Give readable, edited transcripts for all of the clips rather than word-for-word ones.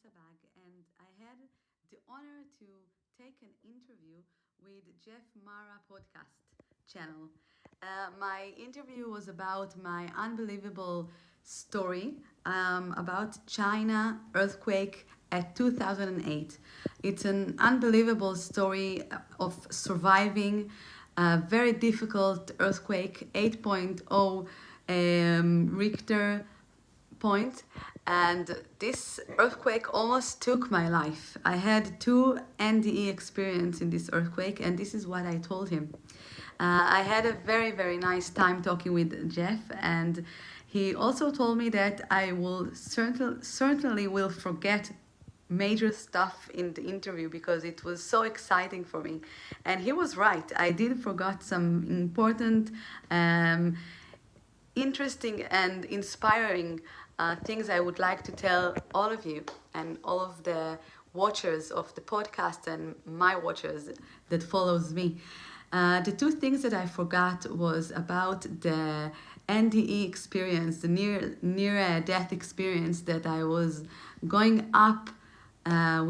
sebbag, and I had the honor to take an interview with Jeff Mara podcast channel. My interview was about my unbelievable story about China earthquake at 2008. It's an unbelievable story of surviving a very difficult earthquake, 8.0 Richter point, and this earthquake almost took my life. I had two NDE experience in this earthquake, and this is what I told him. I had a very nice time talking with Jeff, and he also told me that I will certainly will forget major stuff in the interview because it was so exciting for me, and he was right. I did forgot some important interesting and inspiring things I would like to tell all of you and all of the watchers of the podcast and my watchers that follows me. The two things that I forgot was about the NDE experience, the near death experience, that I was going up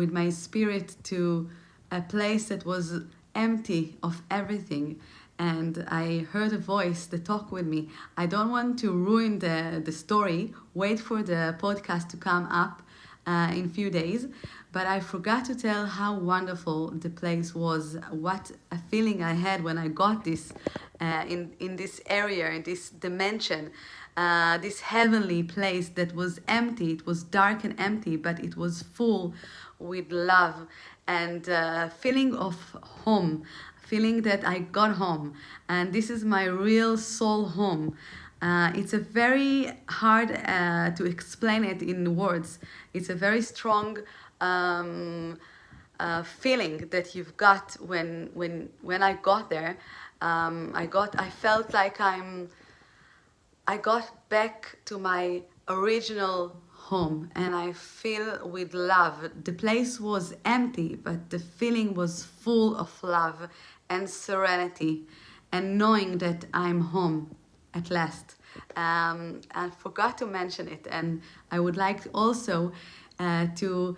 with my spirit to a place that was empty of everything, and I heard a voice that talked with me. I don't want to ruin the story. Wait for the podcast to come up in few days. But I forgot to tell how wonderful the place was, what a feeling I had when I got this in this area, in this dimension, this heavenly place that was empty. It was dark and empty, but it was full with love and feeling of home, feeling that I got home, and this is my real soul home. It's a very hard to explain it in words. It's a very strong feeling that you've got when I got there. I felt like I got back to my original home, and I feel with love. The place was empty, but the feeling was full of love and serenity and knowing that I'm home at last. I forgot to mention it, and I would like also to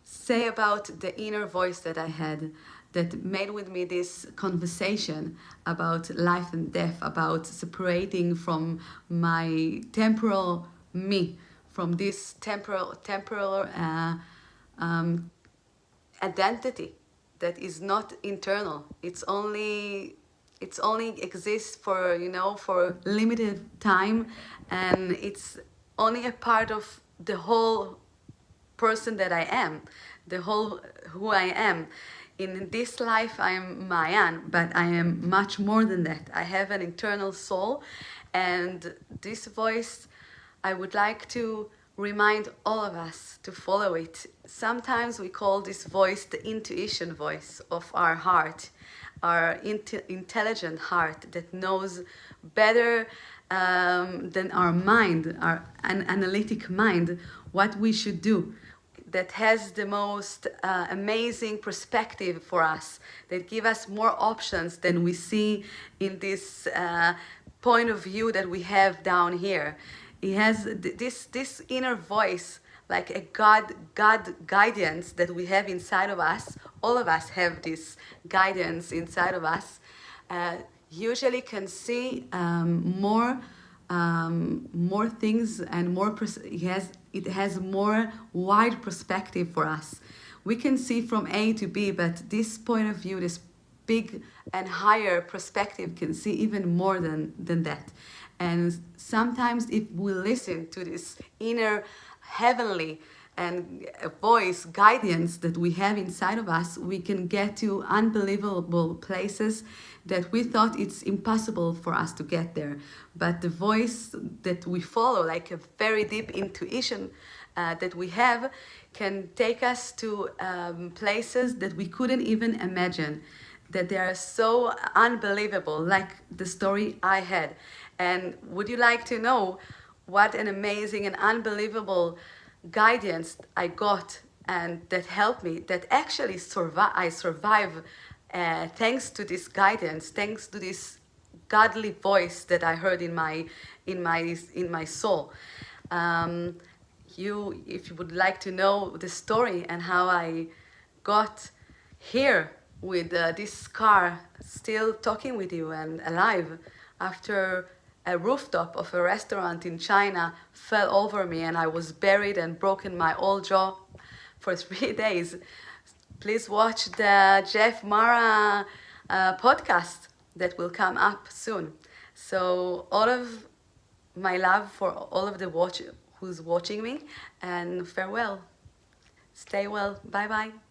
say about the inner voice that I had that made with me this conversation about life and death, about separating from my temporal me, from this temporal identity that is not internal. It's only exists for for limited time, and it's only a part of the whole person that I am, the whole who I am. In this life I am Maayan, but I am much more than that. I have an internal soul, and this voice, I would like to remind all of us to follow it. Sometimes we call this voice the intuition voice of our heart, our intelligent heart that knows better than our mind, our analytic mind, what we should do, that has the most amazing perspective for us, that give us more options than we see in this point of view that we have down here. He has this inner voice, like a God guidance that we have inside of us. All of us have this guidance inside of us. Usually can see more things and more. It has more wide perspective for us. We can see from A to B, but this point of view, this big and higher perspective, can see even more than that. And sometimes if we listen to this inner heavenly and voice guidance that we have inside of us, we can get to unbelievable places that we thought it's impossible for us to get there. But the voice that we follow, like a very deep intuition that we have, can take us to places that we couldn't even imagine, that they are so unbelievable, like the story I had. And would you like to know what an amazing and unbelievable guidance I got, and that helped me, that actually I survive thanks to this guidance, thanks to this godly voice that I heard in my soul. if you would like to know the story and how I got here with this scar, still talking with you and alive after a rooftop of a restaurant in China fell over me and I was buried and broken my whole jaw for 3 days. Please watch the Jeff Mara podcast that will come up soon. So all of my love for all of the who's watching me, and farewell. Stay well. Bye bye.